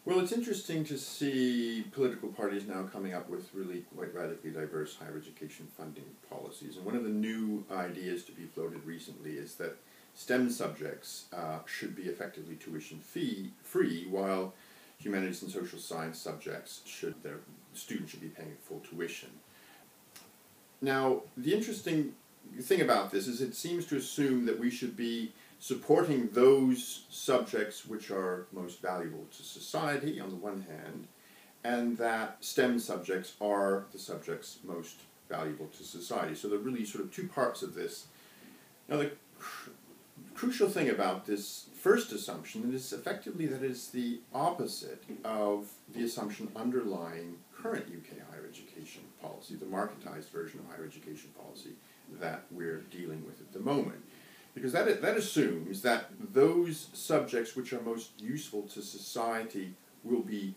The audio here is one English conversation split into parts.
Well, it's interesting to see political parties now coming up with really quite radically diverse higher education funding policies. And one of the new ideas to be floated recently is that STEM subjects should be effectively tuition free, while humanities and social science subjects their students should be paying full tuition. Now, the interesting thing about this is it seems to assume that we should be supporting those subjects which are most valuable to society on the one hand, and that STEM subjects are the subjects most valuable to society. So there are really sort of two parts of this. Now the crucial thing about this first assumption is effectively that it's the opposite of the assumption underlying current UK higher education policy, the marketized version of higher education policy that we're dealing with at the moment. Because that assumes that those subjects which are most useful to society will be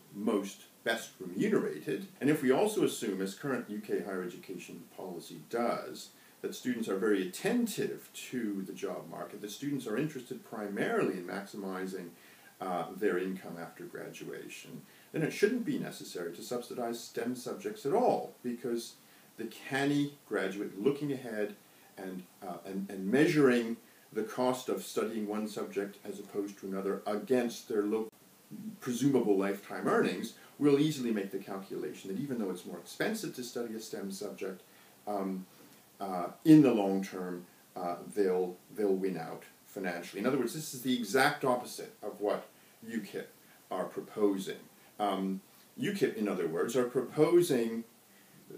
best remunerated. And if we also assume, as current UK higher education policy does, that students are very attentive to the job market, that students are interested primarily in maximizing their income after graduation, then it shouldn't be necessary to subsidize STEM subjects at all, because the canny graduate looking ahead and measuring the cost of studying one subject as opposed to another against their presumable lifetime earnings will easily make the calculation that even though it's more expensive to study a STEM subject, in the long term they'll win out financially. In other words, this is the exact opposite of what UKIP are proposing. UKIP, in other words, are proposing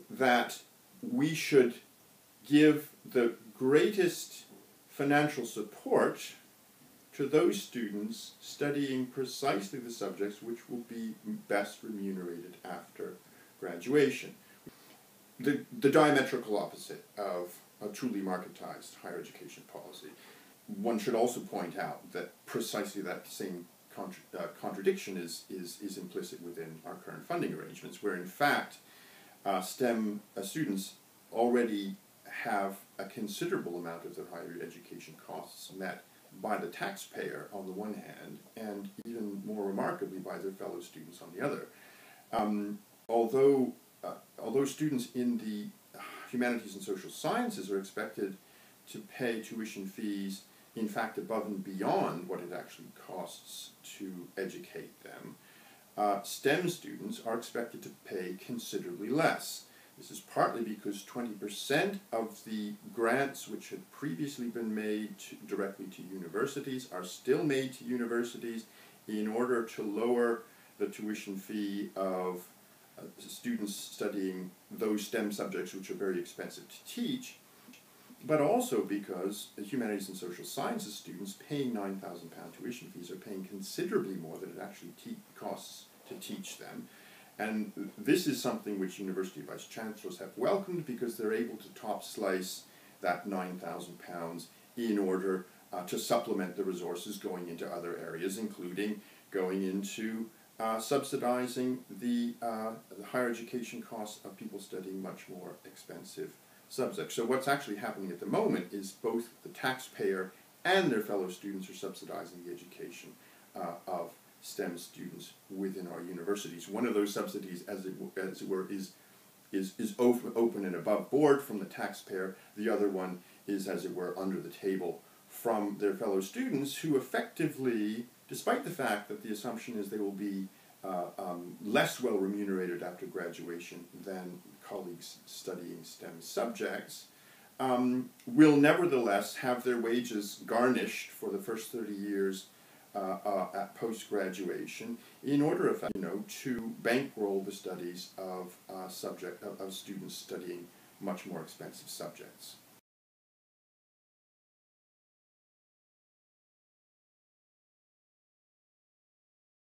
that we should give the greatest financial support to those students studying precisely the subjects which will be best remunerated after graduation. The diametrical opposite of a truly marketized higher education policy. One should also point out that precisely that same contradiction is implicit within our current funding arrangements, where in fact STEM students already have a considerable amount of their higher education costs met by the taxpayer on the one hand, and even more remarkably by their fellow students on the other. Although students in the humanities and social sciences are expected to pay tuition fees, in fact, above and beyond what it actually costs to educate them, STEM students are expected to pay considerably less. This is partly because 20% of the grants which had previously been made directly to universities are still made to universities in order to lower the tuition fee of students studying those STEM subjects which are very expensive to teach, but also because the humanities and social sciences students paying £9,000 tuition fees are paying considerably more than it actually costs to teach them. And this is something which university vice-chancellors have welcomed, because they're able to top slice that £9,000 in order to supplement the resources going into other areas, including going into subsidizing the higher education costs of people studying much more expensive subjects. So what's actually happening at the moment is both the taxpayer and their fellow students are subsidizing the education of STEM students within our universities. One of those subsidies, as it were, is open and above board from the taxpayer. The other one is, as it were, under the table from their fellow students, who effectively, despite the fact that the assumption is they will be less well remunerated after graduation than colleagues studying STEM subjects, will nevertheless have their wages garnished for the first 30 years at post-graduation in order, to bankroll the studies of students studying much more expensive subjects.